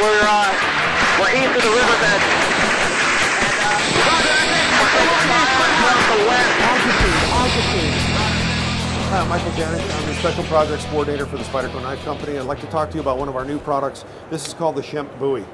We're east of the riverbed. Hi, I'm Michael Janik. I'm the Special Projects Coordinator for the Spyderco Knife Company. I'd like to talk to you about one of our new products. This is called the Schempp Bowie.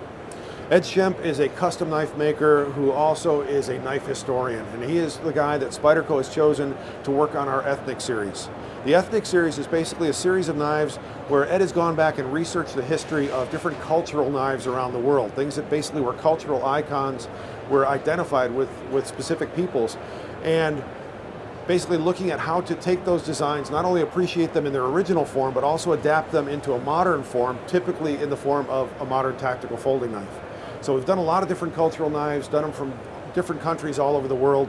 Ed Schempp is a custom knife maker who also is a knife historian, and he is the guy that Spyderco has chosen to work on our Ethnic series. The Ethnic series is basically a series of knives where Ed has gone back and researched the history of different cultural knives around the world, things that basically were cultural icons, were identified with specific peoples, and basically looking at how to take those designs, not only appreciate them in their original form, but also adapt them into a modern form, typically in the form of a modern tactical folding knife. So we've done a lot of different cultural knives, done them from different countries all over the world.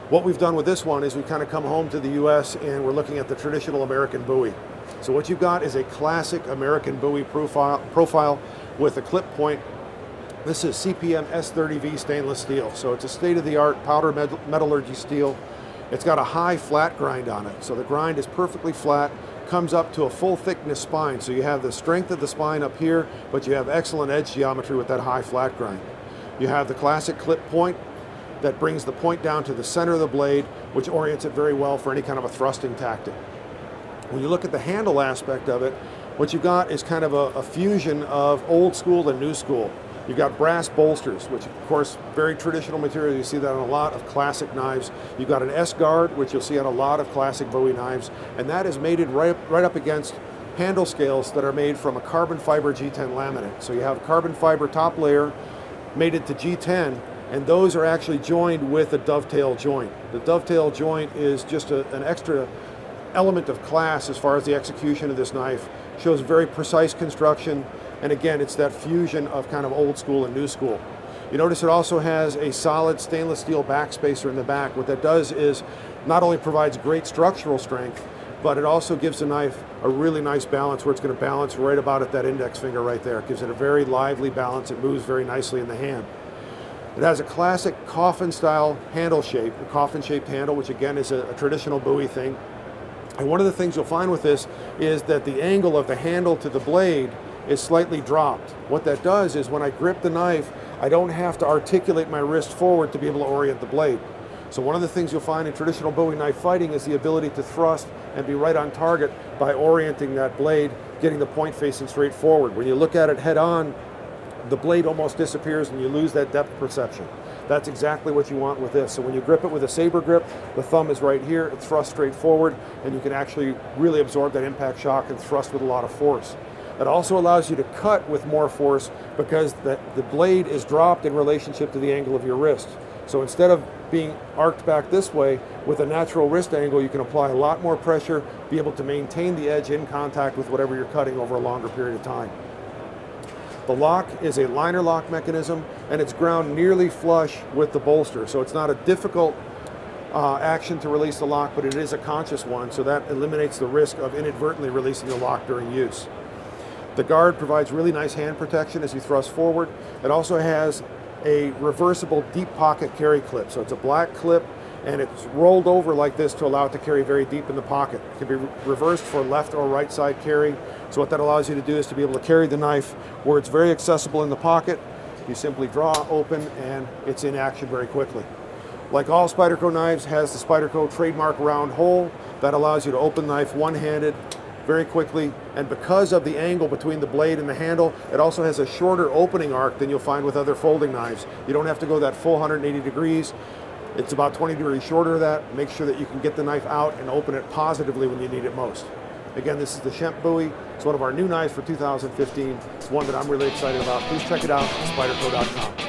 What we've done with this one is we kind of come home to the US and we're looking at the traditional American Bowie. So what you've got is a classic American Bowie profile with a clip point. This is CPM S30V stainless steel. So it's a state-of-the-art powder metallurgy steel. It's got a high flat grind on it. So the grind is perfectly flat, comes up to a full thickness spine. So you have the strength of the spine up here, but you have excellent edge geometry with that high flat grind. You have the classic clip point that brings the point down to the center of the blade, which orients it very well for any kind of a thrusting tactic. When you look at the handle aspect of it, what you've got is kind of a fusion of old school and new school. You've got brass bolsters, which of course, very traditional material. You see that on a lot of classic knives. You've got an S-guard, which you'll see on a lot of classic Bowie knives, and that is mated right up against handle scales that are made from a carbon fiber G10 laminate. So you have carbon fiber top layer mated to G10, and those are actually joined with a dovetail joint. The dovetail joint is just an extra element of class as far as the execution of this knife. Shows very precise construction. And again, it's that fusion of kind of old school and new school. You notice it also has a solid stainless steel backspacer in the back. What that does is not only provides great structural strength, but it also gives the knife a really nice balance where it's going to balance right about at that index finger right there. It gives it a very lively balance. It moves very nicely in the hand. It has a classic coffin style handle shape, a coffin shaped handle, which again is a traditional Bowie thing. And one of the things you'll find with this is that the angle of the handle to the blade is slightly dropped. What that does is when I grip the knife, I don't have to articulate my wrist forward to be able to orient the blade. So one of the things you'll find in traditional Bowie knife fighting is the ability to thrust and be right on target by orienting that blade, getting the point facing straight forward. When you look at it head on, the blade almost disappears and you lose that depth perception. That's exactly what you want with this. So when you grip it with a saber grip, the thumb is right here, it thrusts straight forward, and you can actually really absorb that impact shock and thrust with a lot of force. It also allows you to cut with more force because the blade is dropped in relationship to the angle of your wrist. So instead of being arced back this way, with a natural wrist angle, you can apply a lot more pressure, be able to maintain the edge in contact with whatever you're cutting over a longer period of time. The lock is a liner lock mechanism, and it's ground nearly flush with the bolster. So it's not a difficult action to release the lock, but it is a conscious one, so that eliminates the risk of inadvertently releasing the lock during use. The guard provides really nice hand protection as you thrust forward. It also has a reversible deep pocket carry clip. So it's a black clip and it's rolled over like this to allow it to carry very deep in the pocket. It can be reversed for left or right side carry. So what that allows you to do is to be able to carry the knife where it's very accessible in the pocket. You simply draw open and it's in action very quickly. Like all Spyderco knives, has the Spyderco trademark round hole that allows you to open the knife one-handed very quickly, and because of the angle between the blade and the handle, it also has a shorter opening arc than you'll find with other folding knives. You don't have to go that full 180 degrees. It's about 20 degrees shorter of that. Make sure that you can get the knife out and open it positively when you need it most. Again, this is the Schempp Bowie. It's one of our new knives for 2015. It's one that I'm really excited about. Please check it out at spyderco.com.